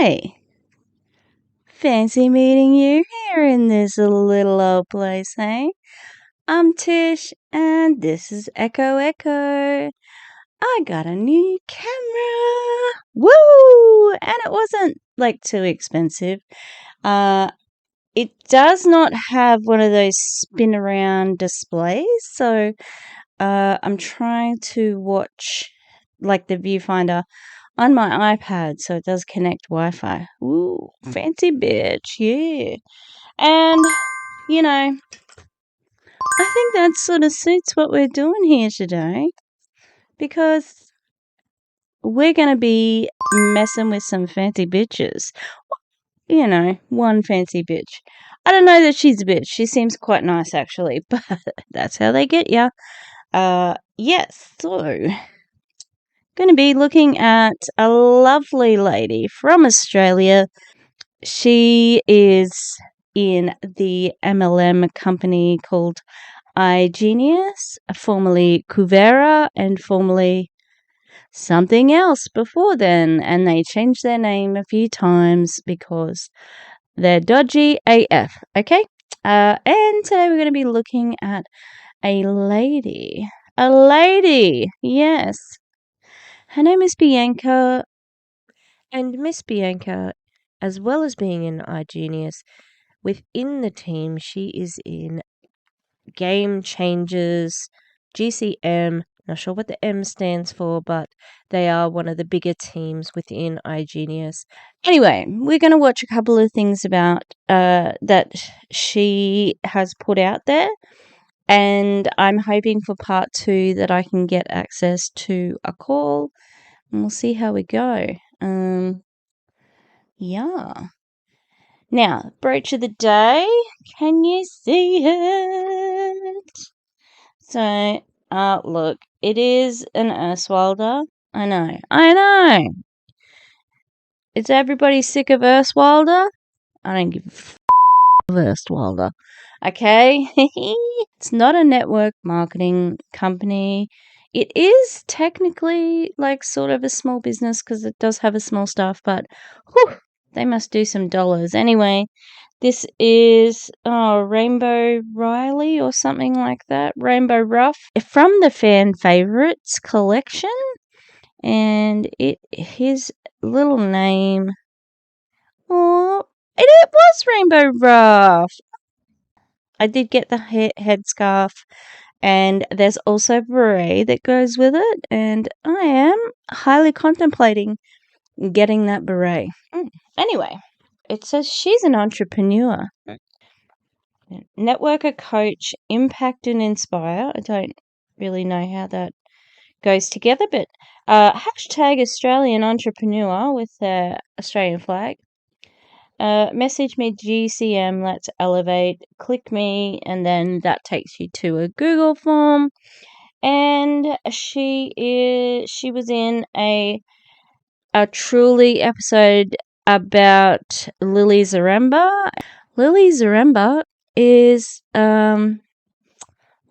Hey, fancy meeting you here in this little old place, hey? I'm Tish, and this is Echo Echo. I got a new camera! Woo! And it wasn't, too expensive. It does not have one of those spin around displays, so I'm trying to watch, the viewfinder on my iPad, so it does connect Wi-Fi. Ooh, fancy bitch, yeah. And, I think that sort of suits what we're doing here today, because we're going to be messing with some fancy bitches. One fancy bitch. I don't know that she's a bitch. She seems quite nice, actually, but that's how they get ya. Yes, so going to be looking at a lovely lady from Australia. She is in the MLM company called iGenius, formerly Kuvera, and formerly something else before then, and they changed their name a few times because they're dodgy AF, okay? And today we're going to be looking at a lady. A lady, yes. Her name is Bianca, and Miss Bianca, as well as being in iGenius, within the team, she is in Game Changers, GCM. Not sure what the M stands for, but they are one of the bigger teams within iGenius. Anyway, we're going to watch a couple of things about that she has put out there, and I'm hoping for part 2 that I can get access to a call, and we'll see how we go. Yeah. Now, brooch of the day. Can you see it? So, look, it is an Earthwilder. I know. Is everybody sick of Earthwilder? I don't give a of Earthwilder. Okay? It's not a network marketing company. It is technically sort of a small business because it does have a small staff, but they must do some dollars. Anyway, this is Rainbow Riley or something like that. Rainbow Rough from the Fan Favorites collection. And his little name. Oh, it was Rainbow Rough. I did get the headscarf, and there's also a beret that goes with it, and I am highly contemplating getting that beret. Anyway, it says she's an entrepreneur, networker, coach, impact and inspire. I don't really know how that goes together, but hashtag Australian entrepreneur with the Australian flag. Message me GCM, let's elevate, click me, and then that takes you to a Google form. And she was in a Truly episode about Lily Zaremba. Lily Zaremba is how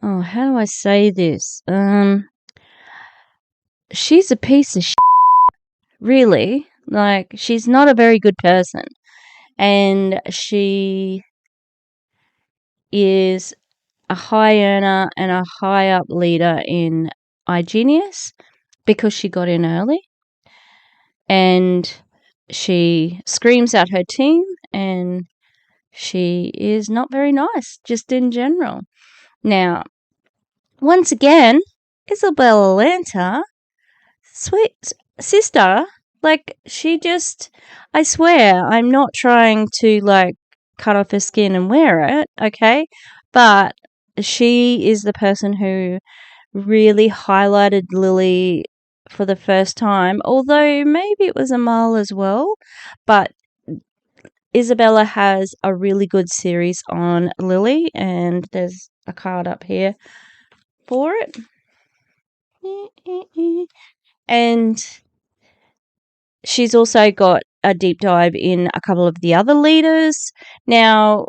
do I say this? She's a piece of shit, really. She's not a very good person. And she is a high earner and a high up leader in iGenius because she got in early. And she screams at her team, and she is not very nice, just in general. Now, once again, Isabella Lanter, sweet sister, she just, I swear, I'm not trying to, cut off her skin and wear it, okay? But she is the person who really highlighted Lily for the first time, although maybe it was Amal as well, but Isabella has a really good series on Lily, and there's a card up here for it. And she's also got a deep dive in a couple of the other leaders. Now,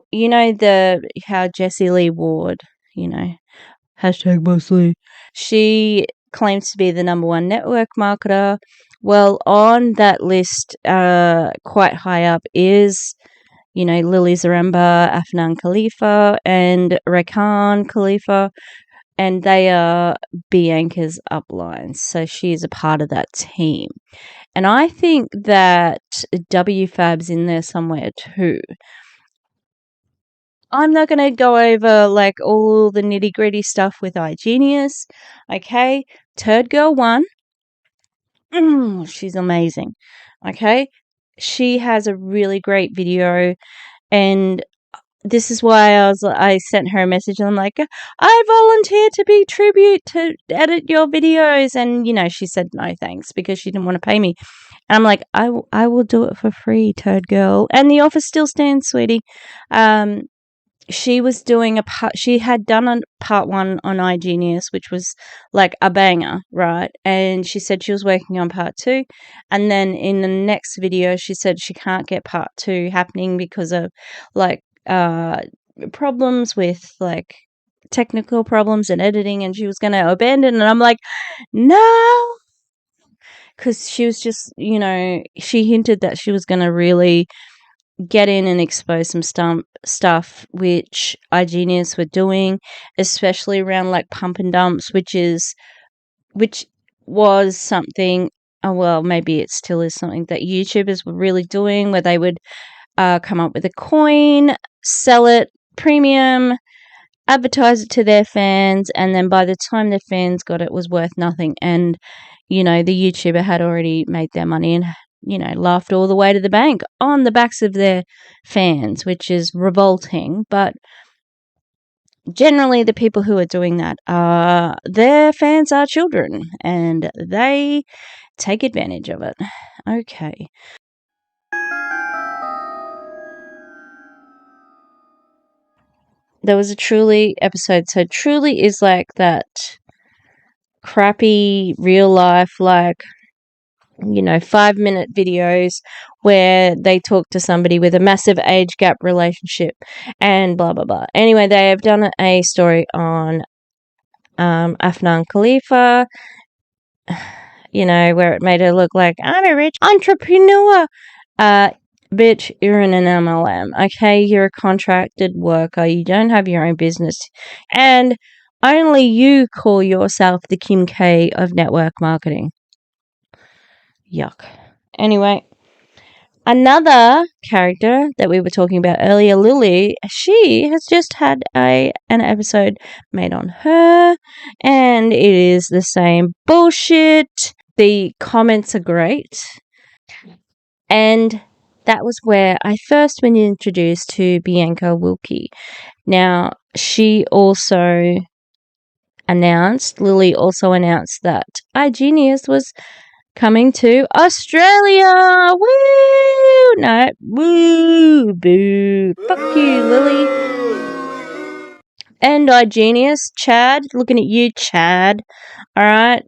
how Jessie Lee Ward, hashtag mostly, she claims to be the number 1 network marketer. Well, on that list, quite high up is, Lily Zaremba, Afnan Khalifa, and Rakan Khalifa, and they are Bianca's uplines. So she is a part of that team. And I think that WFAB's in there somewhere too. I'm not going to go over like all the nitty gritty stuff with iGenius. Okay. Turd Girl 1. She's amazing. Okay. She has a really great video, and this is why I sent her a message, and I'm like, I volunteer to be tribute to edit your videos. And, she said no thanks because she didn't want to pay me. And I'm like, I will do it for free, Turd Girl. And the offer still stands, sweetie. She was doing she had done a part 1 on iGenius, which was like a banger, right? And she said she was working on part 2. And then in the next video, she said she can't get part 2 happening because of like, problems with like technical problems and editing, and she was going to abandon. And I'm like, no, because she was just, she hinted that she was going to really get in and expose some stuff which iGenius were doing, especially around like pump and dumps, which was something, well, maybe it still is something that YouTubers were really doing, where they would come up with a coin, sell it premium, advertise it to their fans, and then by the time their fans got it, was worth nothing. And, the YouTuber had already made their money and, laughed all the way to the bank on the backs of their fans, which is revolting. But generally, the people who are doing that their fans are children, and they take advantage of it. Okay. There was a Truly episode. So Truly is like that crappy real life, like, 5-minute videos where they talk to somebody with a massive age gap relationship and blah, blah, blah. Anyway, they have done a story on Afnan Khalifa, where it made her look like, I'm a rich entrepreneur. Bitch, you're in an MLM, okay? You're a contracted worker. You don't have your own business. And only you call yourself the Kim K of network marketing. Yuck. Anyway, another character that we were talking about earlier, Lily, she has just had an episode made on her, and it is the same bullshit. The comments are great. And that was where I first been introduced to Bianca Wilkie. Now, Lily also announced that iGenius was coming to Australia. Woo! No, woo, boo. Fuck you, Lily. And iGenius, Chad, looking at you, Chad. All right.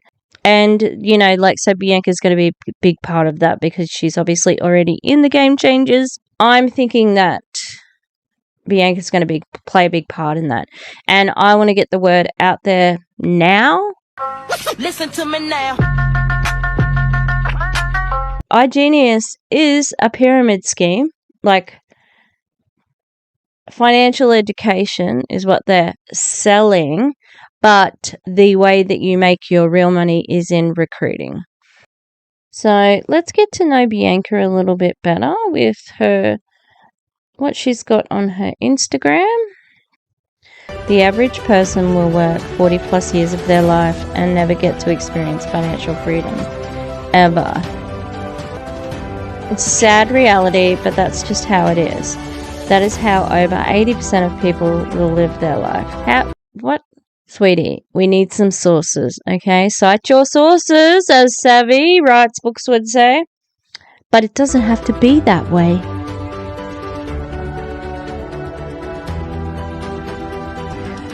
And, so Bianca's going to be a big part of that because she's obviously already in the Game Changers. I'm thinking that Bianca's going to play a big part in that. And I want to get the word out there now. Listen to me now. iGenius is a pyramid scheme. Like, financial education is what they're selling, but the way that you make your real money is in recruiting. So let's get to know Bianca a little bit better with what she's got on her Instagram. The average person will work 40 plus years of their life and never get to experience financial freedom. Ever. It's a sad reality, but that's just how it is. That is how over 80% of people will live their life. What? Sweetie, we need some sources, okay? Cite your sources, as Savvy Writes Books would say. But it doesn't have to be that way.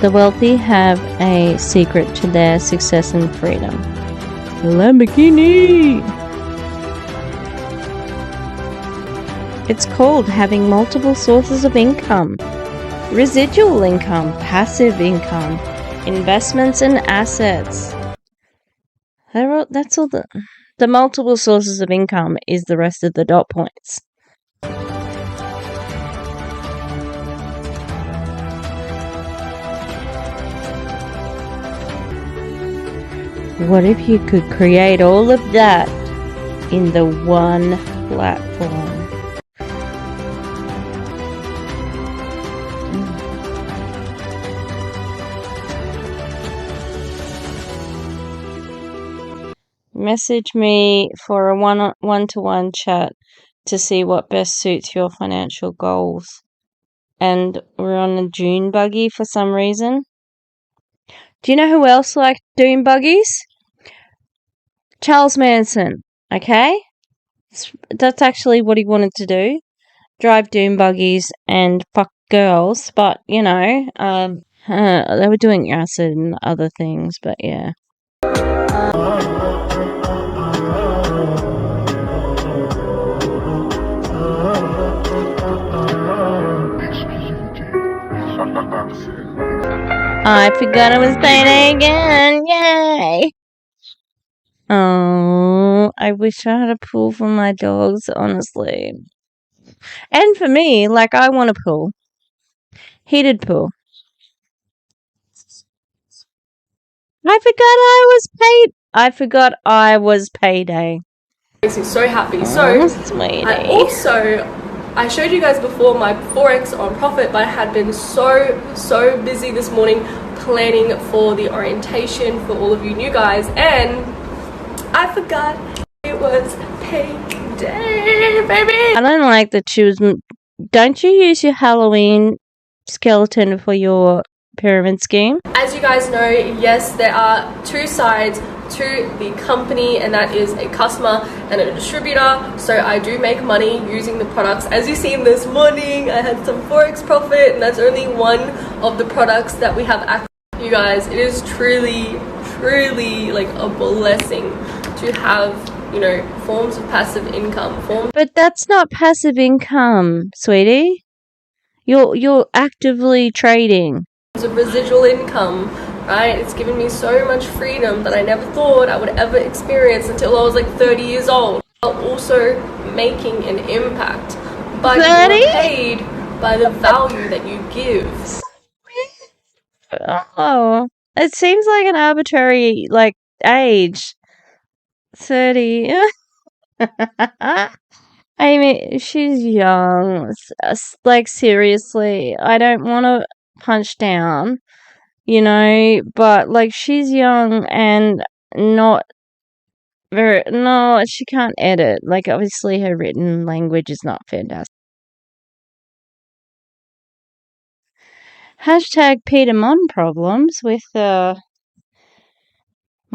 The wealthy have a secret to their success and freedom. Lamborghini! It's called having multiple sources of income. Residual income, passive income, investments and assets. That's all The multiple sources of income is the rest of the dot points. What if you could create all of that in the one platform? Message me for a one-to-one chat to see what best suits your financial goals. And we're on a dune buggy for some reason. Do you know who else liked dune buggies? Charles Manson, okay? That's actually what he wanted to do. Drive dune buggies and fuck girls, but, you know, they were doing acid and other things, but yeah. I forgot I was payday again. Yay! Oh, I wish I had a pool for my dogs, honestly. And for me, like, I want a pool. Heated pool. I forgot I was payday. Makes me so happy. I showed you guys before my 4x on profit, but I had been so busy this morning planning for the orientation for all of you new guys, and I forgot it was payday, baby. I don't like that she was. Don't you use your Halloween skeleton for your pyramid scheme? As you guys know, yes, there are two sides to the company, and that is a customer and a distributor. So I do make money using the products. As you seen this morning, I had some 4x profit, and that's only one of the products that we have access to. You guys, it is truly like a blessing to have, you know, forms of passive income. But that's not passive income, sweetie. You're actively trading. Of residual income, right? It's given me so much freedom that I never thought I would ever experience until I was like 30 years old. While also making an impact. But you're paid by the value that you give. Oh, it seems like an arbitrary, like, age. 30. I mean, she's young. Like, seriously, I don't want to punch down, you know, but, like, she's young and not very. No, she can't edit. Like, obviously, her written language is not fantastic. Hashtag Peter Mon problems with my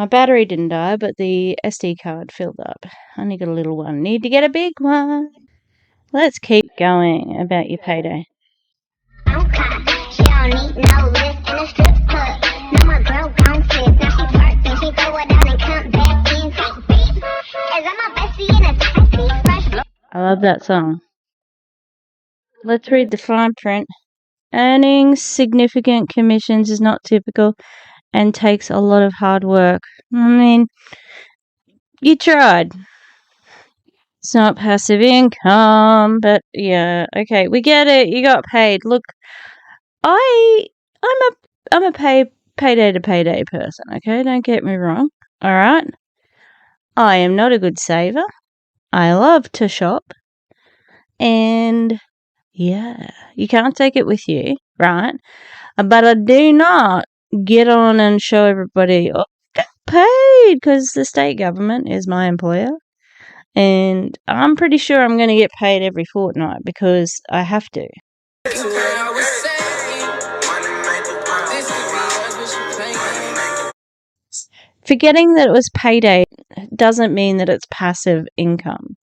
battery didn't die, but the SD card filled up. Only got a little one. Need to get a big one. Let's keep going about your payday. I love that song. Let's read the fine print. Earning significant commissions is not typical and takes a lot of hard work. I mean, you tried. It's not passive income, but yeah, okay, we get it. You got paid. Look, I'm a payday to payday person. Okay, don't get me wrong. All right, I am not a good saver. I love to shop, and yeah, you can't take it with you, right? But I do not get on and show everybody, oh, I got paid, because the state government is my employer. And I'm pretty sure I'm going to get paid every fortnight because I have to. Forgetting that it was payday doesn't mean that it's passive income.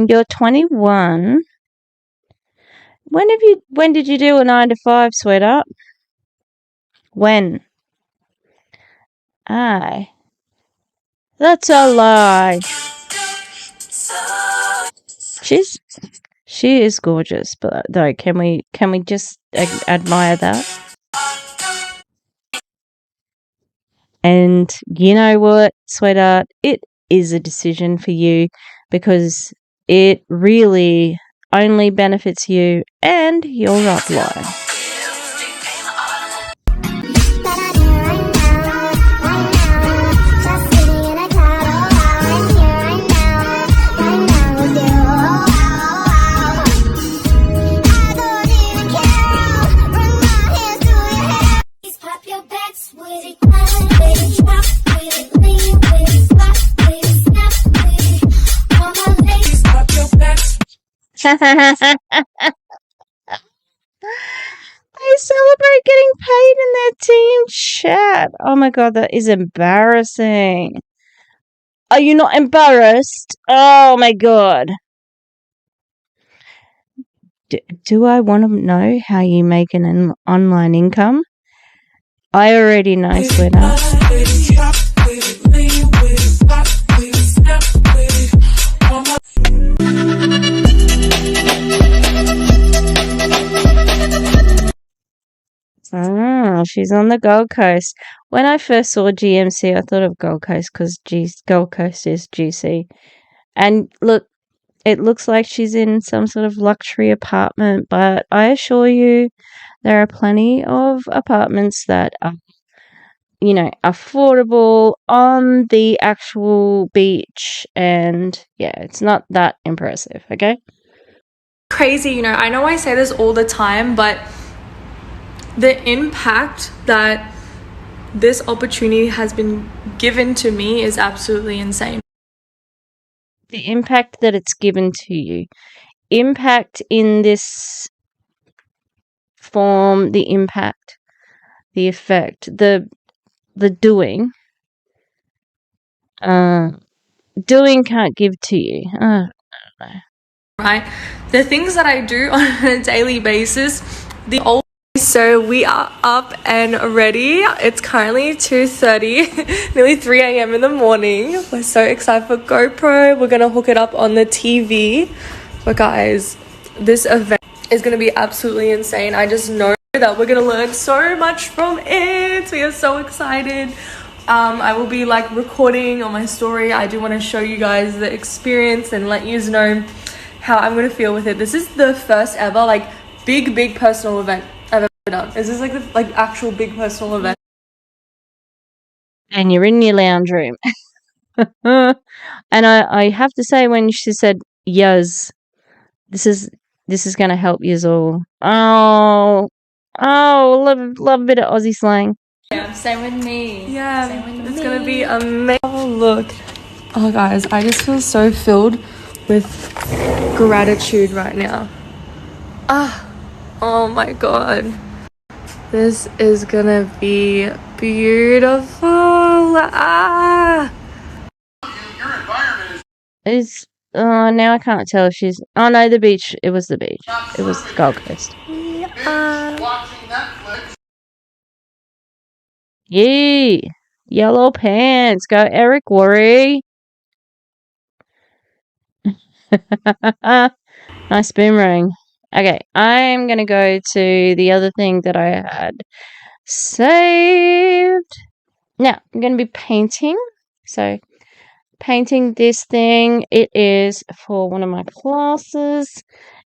You're 21. When did you do a 9 to 5, sweetheart? When? Aye. That's a lie. She is gorgeous, but though, can we just admire that? And you know what, sweetheart? It is a decision for you because it really only benefits you and your upline. They celebrate getting paid in their team chat. Oh my god, that is embarrassing. Are you not embarrassed? Oh my god. Do I want to know how you make an online income? I already know, sweetheart. Oh, she's on the Gold Coast. When I first saw GMC, I thought of Gold Coast because Gold Coast is GC. And look, it looks like she's in some sort of luxury apartment, but I assure you there are plenty of apartments that are, you know, affordable on the actual beach. And yeah, it's not that impressive, okay? Crazy, you know, I know I say this all the time, but the impact that this opportunity has been given to me is absolutely insane. The impact that it's given to you. Impact in this form, the impact, the effect, the doing. Doing can't give to you. I don't know. Right? The things that I do on a daily basis, so we are up and ready. It's currently 2:30, nearly 3 a.m. in the morning. We're so excited for GoPro. We're gonna hook it up on the TV. But guys, this event is gonna be absolutely insane. I just know that we're gonna learn so much from it. We are so excited. I will be like recording on my story. I do want to show you guys the experience and let you know how I'm gonna feel with it. This is the first ever like big personal event I've ever done. Is this like the actual big personal event? And you're in your lounge room. And I have to say, when she said yes, this is gonna help you all. Oh, love a bit of Aussie slang. Yeah, same with me. Yeah, Same with it's me. gonna be amazing. Oh look, oh guys, I just feel so filled with gratitude right now. Oh my god, this is gonna be beautiful. Is now I can't tell if she's. Oh no, the beach. It was the beach. It was the Gold Coast. Yee, yellow pants. Go Eric Worry. Nice boomerang. Okay, I'm gonna go to the other thing that I had saved. Now I'm gonna be painting. So painting this thing. It is for one of my classes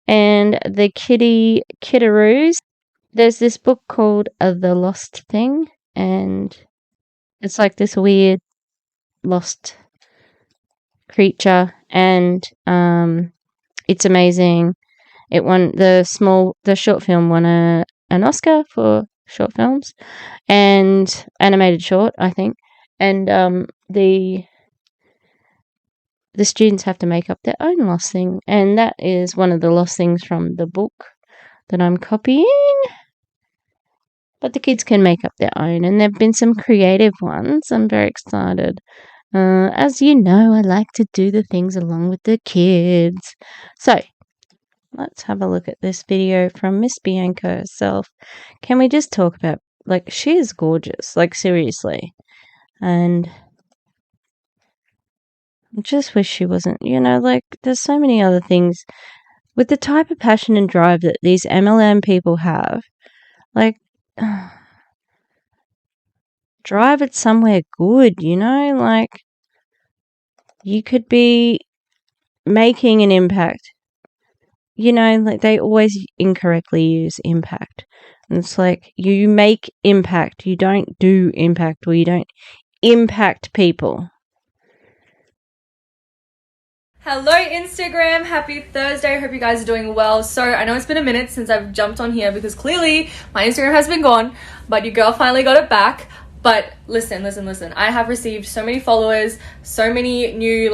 and the kiddaroos. There's this book called The Lost Thing, and it's like this weird lost creature, and it's amazing. It won the short film won an Oscar for short films and animated short, I think. And the students have to make up their own lost thing, and that is one of the lost things from the book that I'm copying. But the kids can make up their own, and there have been some creative ones. I'm very excited. As you know, I like to do the things along with the kids. So, let's have a look at this video from Miss Bianca herself. Can we just talk about, like, she is gorgeous, like, seriously. And I just wish she wasn't, like, there's so many other things. With the type of passion and drive that these MLM people have, like, drive it somewhere good, like, you could be making an impact. Like, they always incorrectly use impact. And it's like, you make impact, you don't do impact, or you don't impact people. Hello Instagram, happy Thursday, hope you guys are doing well. So I know it's been a minute since I've jumped on here because clearly my Instagram has been gone, but your girl finally got it back. But listen, I have received so many followers, so many new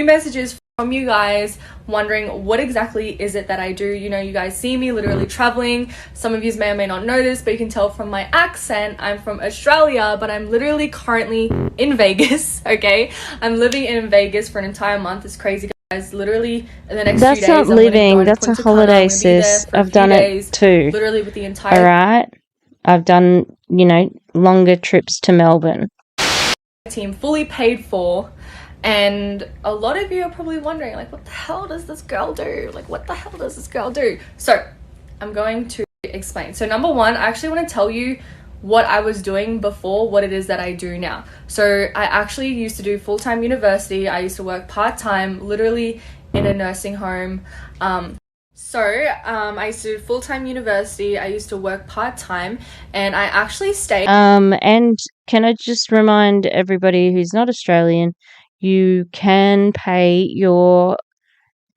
messages from you guys wondering what exactly is it that I do. You guys see me literally traveling. Some of you may or may not know this, but you can tell from my accent I'm from Australia, but I'm literally currently in Vegas. Okay, I'm living in Vegas for an entire month. It's crazy, guys. Literally in the next few days, That's not living, that's a holiday, sis. I've done it too. Literally with the entire alright, I've done longer trips to Melbourne. Team fully paid for. And a lot of you are probably wondering, like, what the hell does this girl do? So I'm going to explain. So number one, I actually want to tell you what I was doing before, what it is that I do now. So I actually used to do full-time university. I used to work part-time, literally in a nursing home. I used to do full-time university. I used to work part-time, and I actually stayed. And can I just remind everybody who's not Australian, you can pay your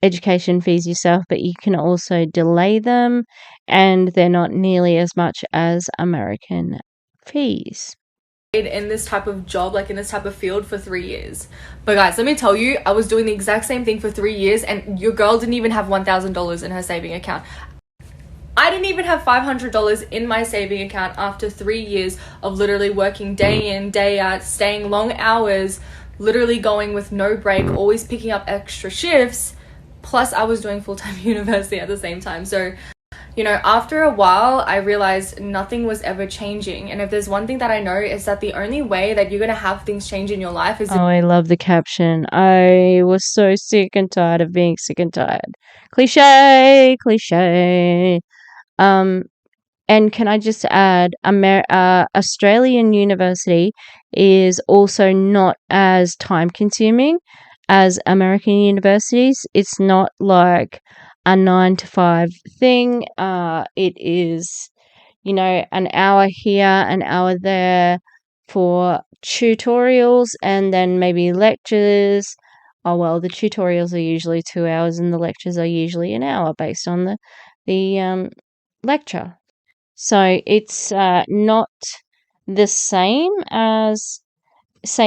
education fees yourself, but you can also delay them, and they're not nearly as much as American fees. In this type of job, like in this type of field, for 3 years. But guys, let me tell you, I was doing the exact same thing for 3 years, and your girl didn't even have $1,000 in her saving account. I didn't even have $500 in my saving account after 3 years of literally working day in, day out, staying long hours, literally going with no break, always picking up extra shifts. Plus I was doing full-time university at the same time. So after a while, I realized nothing was ever changing. And if there's one thing that I know, is that the only way that you're going to have things change in your life is... Oh, I love the caption. I was so sick and tired of being sick and tired. Cliche. And can I just add, Australian university is also not as time-consuming as American universities. It's not like a 9 to 5 thing. It is, an hour here, an hour there for tutorials, and then maybe lectures. Oh, well, the tutorials are usually 2 hours and the lectures are usually an hour based on the lecture. So it's not the same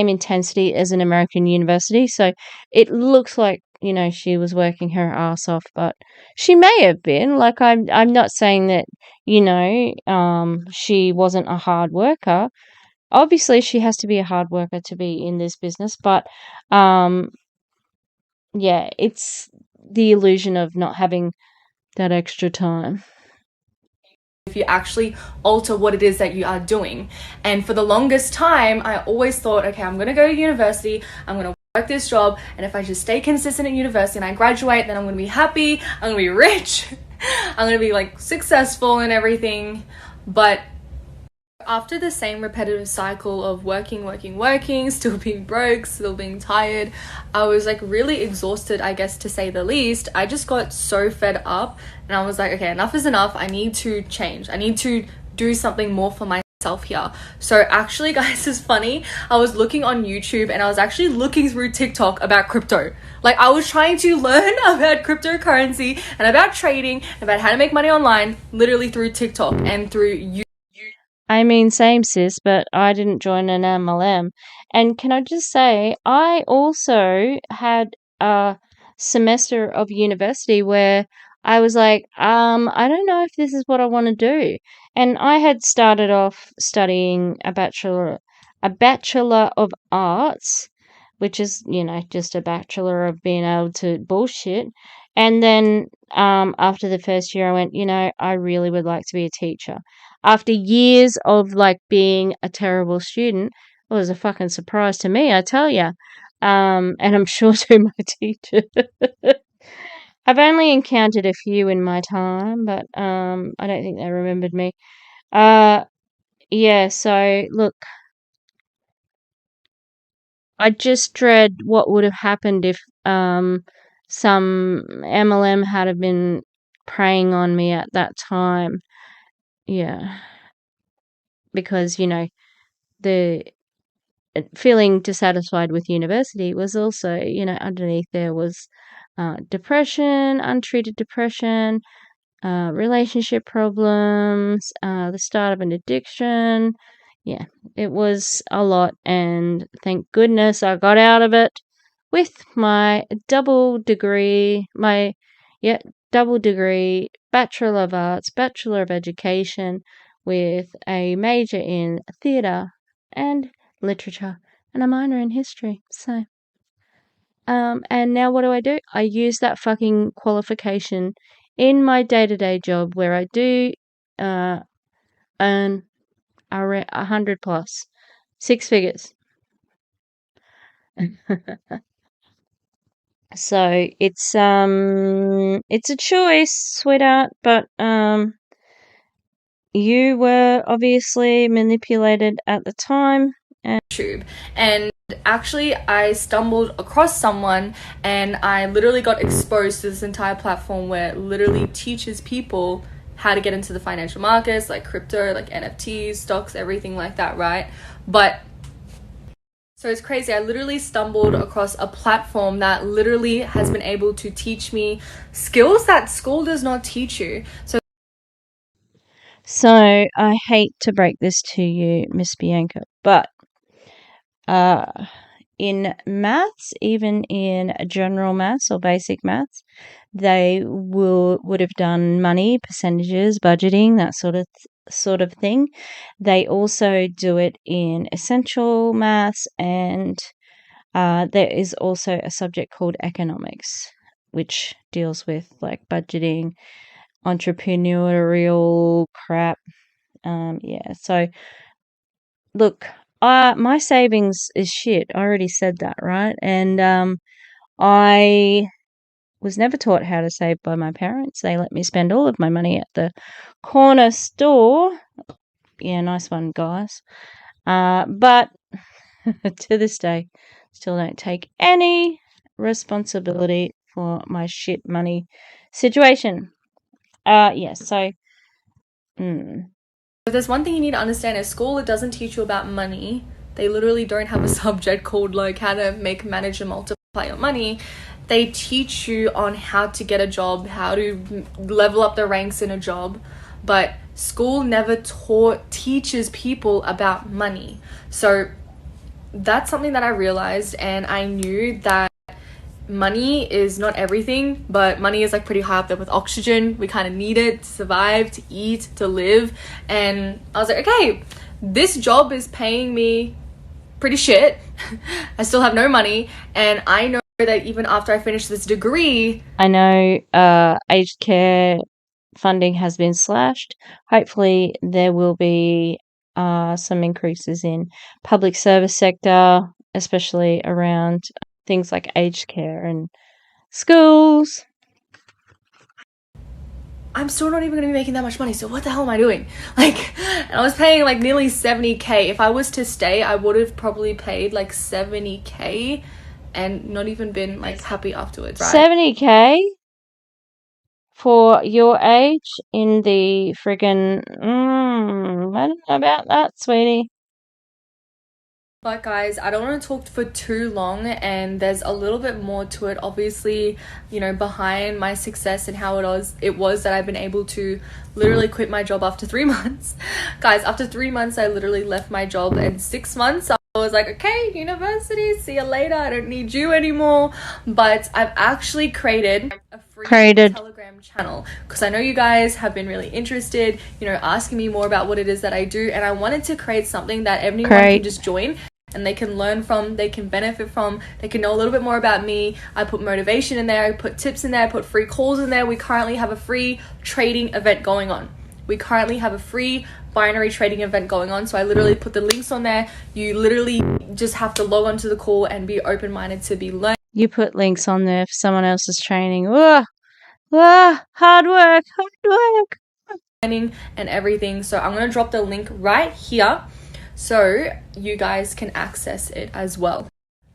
intensity as an American university. So it looks like, she was working her ass off, but she may have been. Like, I'm not saying that, she wasn't a hard worker. Obviously, she has to be a hard worker to be in this business, but yeah, it's the illusion of not having that extra time. If you actually alter what it is that you are doing. And for the longest time, I always thought, okay, I'm going to go to university, I'm going to work this job, and if I just stay consistent at university and I graduate, then I'm going to be happy, I'm going to be rich, I'm going to be like successful and everything. But after the same repetitive cycle of working, still being broke, still being tired, I was like really exhausted, I guess, to say the least. I just got so fed up, and I was like, okay, enough is enough. I need to change. I need to do something more for myself here. So actually, guys, it's funny. I was looking on YouTube, and I was actually looking through TikTok about crypto. Like, I was trying to learn about cryptocurrency and about trading, about how to make money online, literally through TikTok and through YouTube. I mean, same sis, but I didn't join an MLM. And can I just say, I also had a semester of university where I was like, I don't know if this is what I want to do. And I had started off studying a bachelor of arts, which is, just a bachelor of being able to bullshit. And then after the first year, I went, I really would like to be a teacher. After years of like being a terrible student, it was a fucking surprise to me, I tell ya. And I'm sure to my teacher. I've only encountered a few in my time, but I don't think they remembered me. Yeah, so look, I just dread what would have happened if some MLM had have been preying on me at that time. Yeah, because the feeling dissatisfied with university was also, underneath there was depression, untreated depression, relationship problems, the start of an addiction. Yeah, it was a lot, and thank goodness I got out of it with my double degree, Bachelor of Arts, Bachelor of Education, with a major in theatre and literature and a minor in history. So, and now what do? I use that fucking qualification in my day-to-day job where I do earn 100 plus, 6 figures. So it's a choice, sweetheart, but you were obviously manipulated at the time. YouTube, and actually I stumbled across someone and I literally got exposed to this entire platform where it literally teaches people how to get into the financial markets, like crypto, like NFTs, stocks, everything like that, right? But so it's crazy. I literally stumbled across a platform that literally has been able to teach me skills that school does not teach you. So I hate to break this to you, Miss Bianca, but in maths, even in general maths or basic maths, they would have done money, percentages, budgeting, that sort of thing. They also do it in essential maths, and there is also a subject called economics, which deals with like budgeting, entrepreneurial crap. Yeah, so look, my savings is shit. I already said that, right? And I was never taught how to save by my parents. They let me spend all of my money at the corner store. Yeah, nice one, guys. But to this day, still don't take any responsibility for my shit money situation. Yeah, so If there's one thing you need to understand is school, it doesn't teach you about money. They literally don't have a subject called like how to manage and multiply your money. They teach you on how to get a job, how to level up the ranks in a job, but school never teaches people about money. So that's something that I realized, and I knew that money is not everything, but money is like pretty high up there with oxygen. We kind of need it to survive, to eat, to live. And I was like, okay, this job is paying me pretty shit. I still have no money, and I know that even after I finish this degree, I know aged care funding has been slashed. Hopefully there will be some increases in public service sector, especially around things like aged care and schools. I'm still not even gonna be making that much money, so what the hell am I doing? Like, and I was paying like nearly 70K. If I was to stay, I would have probably paid like 70K and not even been like happy afterwards, right? 70K for your age in the friggin' I don't know about that, sweetie. But guys, I don't want to talk for too long, and there's a little bit more to it. Obviously, behind my success and how it was that I've been able to literally quit my job after 3 months. Guys, after 3 months, I literally left my job, and 6 months, I was like, okay, university, see you later. I don't need you anymore. But I've actually created a free Telegram channel because I know you guys have been really interested, asking me more about what it is that I do, and I wanted to create something that everyone can just join and they can learn from, they can benefit from, they can know a little bit more about me. I put motivation in there, I put tips in there, I put free calls in there. We currently have a free trading event going on. we currently have a free binary trading event going on. So I literally put the links on there. You literally just have to log on to the call and be open-minded to be learning. You put links on there for someone else's training. Whoa, whoa, hard work. And everything. So I'm going to drop the link right here so you guys can access it as well.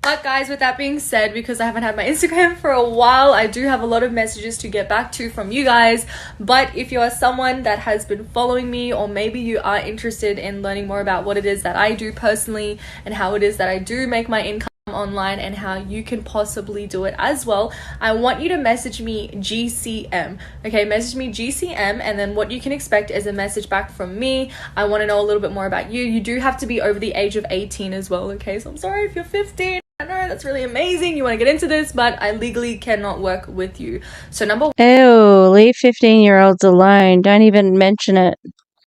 But guys, with that being said, because I haven't had my Instagram for a while, I do have a lot of messages to get back to from you guys. But if you are someone that has been following me, or maybe you are interested in learning more about what it is that I do personally and how it is that I do make my income online and how you can possibly do it as well, I want you to message me GCM. Okay, message me GCM, and then what you can expect is a message back from me. I want to know a little bit more about you. You do have to be over the age of 18 as well, okay? So I'm sorry if you're 15. I know that's really amazing, you want to get into this, but I legally cannot work with you. So number Ew, leave 15-year-olds alone. Don't even mention it.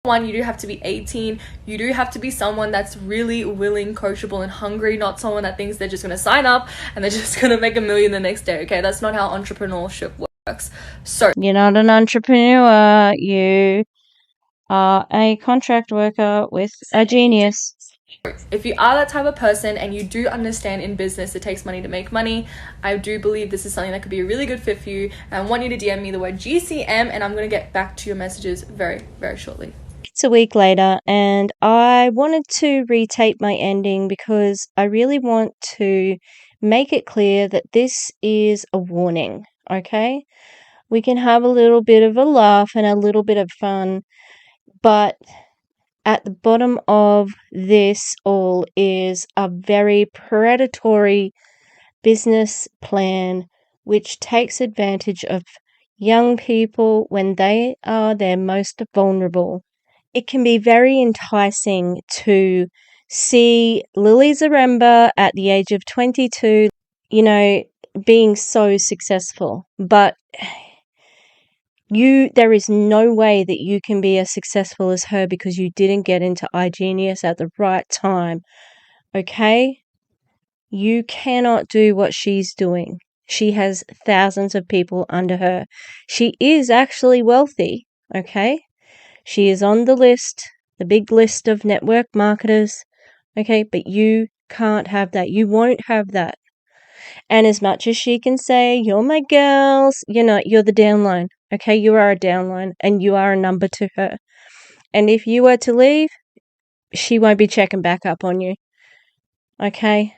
one, you do have to be 18. You do have to be someone that's really willing, coachable, and hungry, not someone that thinks they're just going to sign up and they're just going to make $1 million the next day. Okay, that's not how entrepreneurship works. So You're not an entrepreneur. You are a contract worker with a genius. if you are that type of person and you do understand in business it takes money to make money, I do believe this is something that could be a really good fit for you. And I want you to DM me the word GCM, and I'm going to get back to your messages very, very shortly. It's a week later, and I wanted to retape my ending because I really want to make it clear that this is a warning, okay? We can have a little bit of a laugh and a little bit of fun, but at the bottom of this all is a very predatory business plan which takes advantage of young people when they are their most vulnerable. It can be very enticing to see Lily Zaremba at the age of 22, being so successful, but there is no way that you can be as successful as her because you didn't get into iGenius at the right time. Okay? You cannot do what she's doing. She has thousands of people under her. She is actually wealthy, okay? She is on the list, the big list of network marketers, okay? But you can't have that. You won't have that. And as much as she can say, you're my girls, you're not, you're the downline. Okay, you are a downline and you are a number to her. And if you were to leave, she won't be checking back up on you. Okay?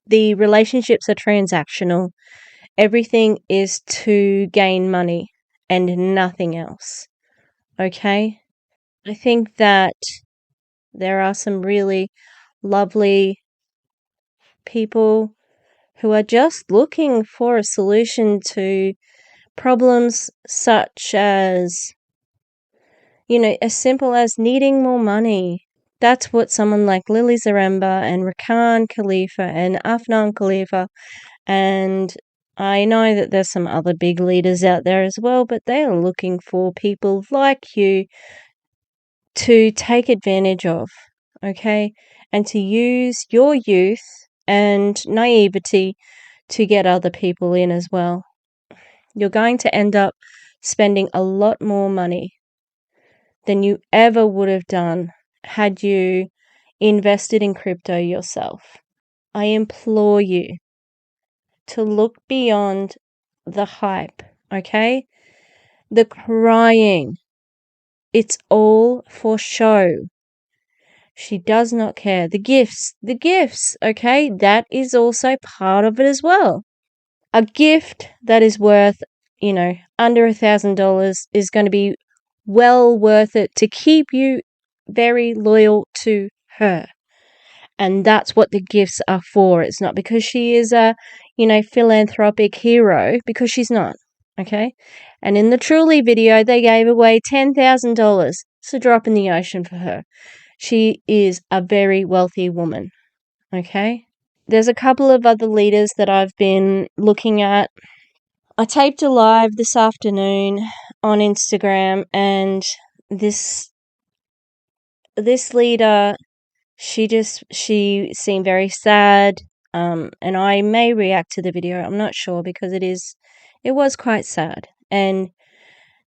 The relationships are transactional. Everything is to gain money and nothing else. Okay? I think that there are some really lovely people who are just looking for a solution to problems such as, as simple as needing more money. That's what someone like Lily Zaremba and Rakan Khalifa and Afnan Khalifa, and I know that there's some other big leaders out there as well, but they are looking for people like you to take advantage of, okay? And to use your youth and naivety to get other people in as well. You're going to end up spending a lot more money than you ever would have done had you invested in crypto yourself. I implore you to look beyond the hype, okay? The crying. It's all for show. She does not care. The gifts, okay? That is also part of it as well. A gift that is worth, under $1,000 is going to be well worth it to keep you very loyal to her. And that's what the gifts are for. It's not because she is a, philanthropic hero, because she's not. Okay? And in the Truly video, they gave away $10,000. It's a drop in the ocean for her. She is a very wealthy woman. Okay? There's a couple of other leaders that I've been looking at. I taped a live this afternoon on Instagram, and this leader, she seemed very sad, and I may react to the video, I'm not sure, because it was quite sad. And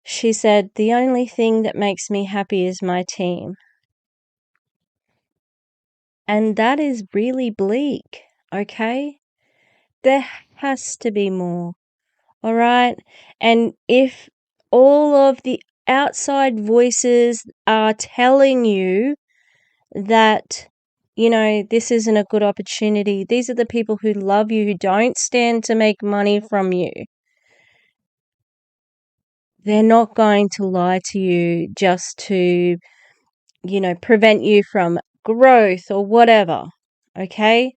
She said, "The only thing that makes me happy is my team." And that is really bleak, okay? There has to be more, all right? And if all of the outside voices are telling you that, this isn't a good opportunity, these are the people who love you, who don't stand to make money from you. They're not going to lie to you just to, prevent you from growth or whatever, okay?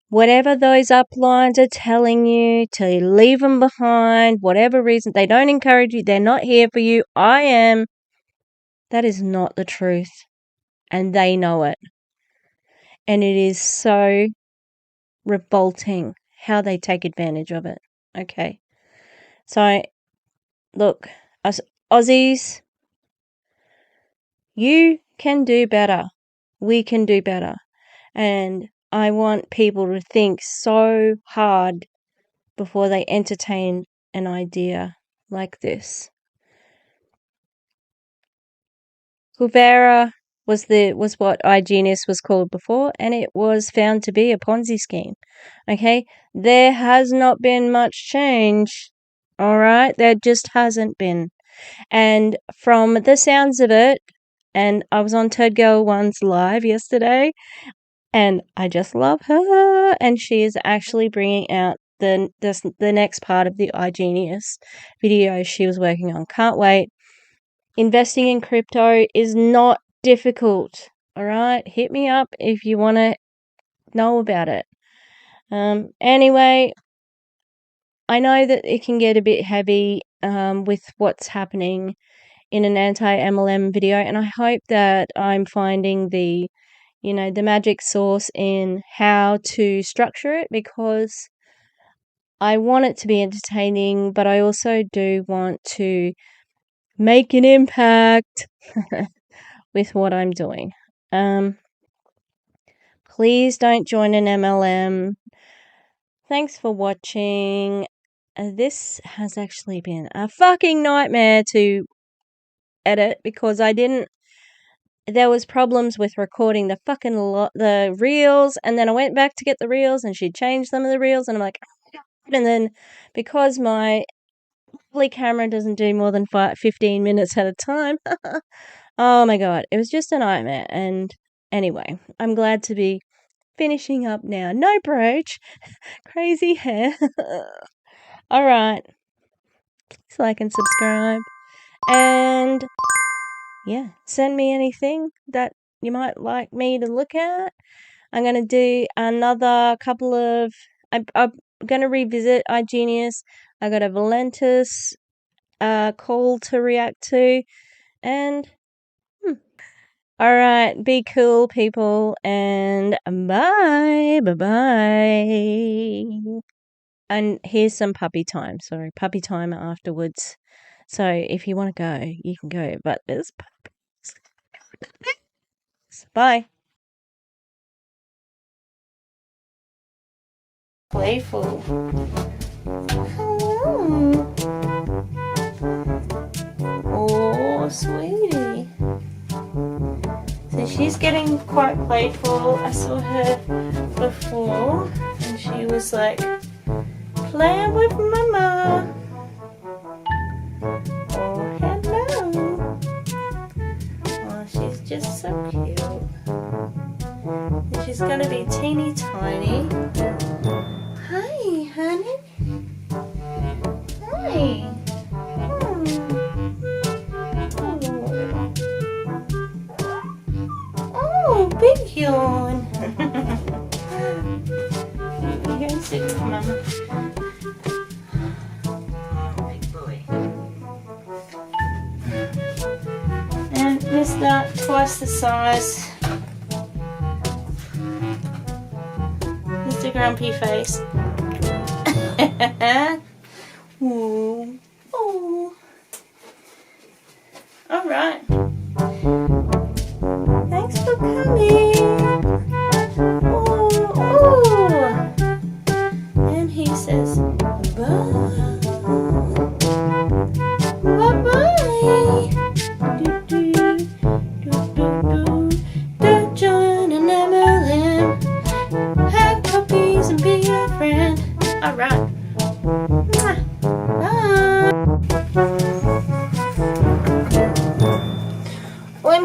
Whatever those uplines are telling you to leave them behind, whatever reason, they don't encourage you, they're not here for you, I am. That is not the truth. And they know it. And it is so revolting how they take advantage of it. Okay. So, look, us Aussies, you can do better. We can do better. And I want people to think so hard before they entertain an idea like this. Kuvera was what iGenius was called before, and it was found to be a Ponzi scheme. Okay? There has not been much change. Alright? There just hasn't been. And from the sounds of it, and I was on Turd Girl One's live yesterday, and I just love her, and she is actually bringing out the next part of the iGenius video she was working on. Can't wait. Investing in crypto is not difficult. All right, hit me up if you want to know about it. Anyway, I know that it can get a bit heavy with what's happening in an anti-MLM video, and I hope that I'm finding the magic sauce in how to structure it, because I want it to be entertaining, but I also do want to make an impact with what I'm doing. Please don't join an MLM. Thanks for watching. This has actually been a fucking nightmare to edit, because there was problems with recording the reels, and then I went back to get the reels and she changed some of the reels, and I'm like, and then because my lovely camera doesn't do more than 15 minutes at a time, oh my god, it was just a nightmare. And anyway, I'm glad to be finishing up now. No brooch, crazy hair. Alright, please like and subscribe, and yeah, send me anything that you might like me to look at. I'm going to do another couple of... I'm going to revisit iGenius. I got a Valentis call to react to. And... Alright, be cool, people. And bye. Bye-bye. And here's some puppy time. Sorry, puppy time afterwards. So if you want to go, you can go. But there's puppies. Bye. Playful. Hello. Oh, sweetie. So she's getting quite playful. I saw her before and she was like playing with mama. Oh, hello. Oh, she's just so cute. And she's gonna be teeny tiny. Hi, honey. Hi. Oh, big yawn. Here and sit with mama. Big boy. And Mr. twice the size. Mr. Grumpy Face. Ooh. Oh. Alright. Thanks for coming. Oh, oh. And he says, bye. Bye.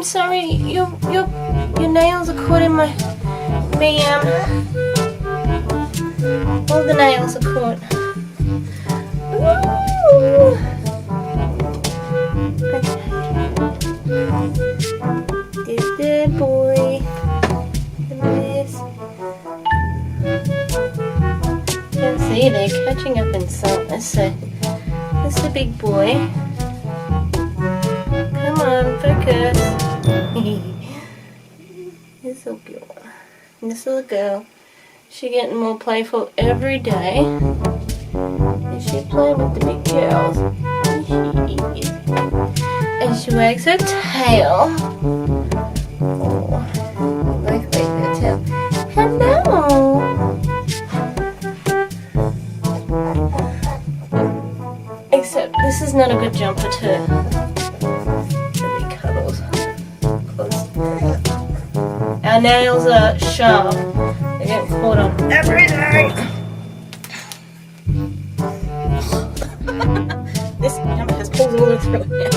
I'm sorry. Your nails are caught in my ma'am. All the nails are caught. Ooh. Okay. This good boy. And this. You can see they're catching up in saltness. So this is a big boy. Come on, focus. This little girl. This little girl. She's getting more playful every day. And she's playing with the big girls. And she wags her tail. Oh, both wag their tail. Hello. Except this is not a good jumper to be cuddled. Our nails are sharp. They get caught on everything. This jumper has pulls all the way through it now.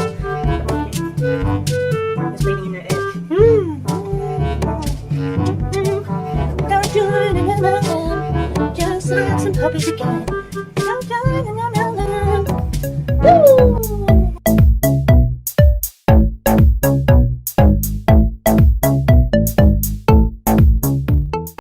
It's leading in her edge. Don't do it again. Just like some puppies again.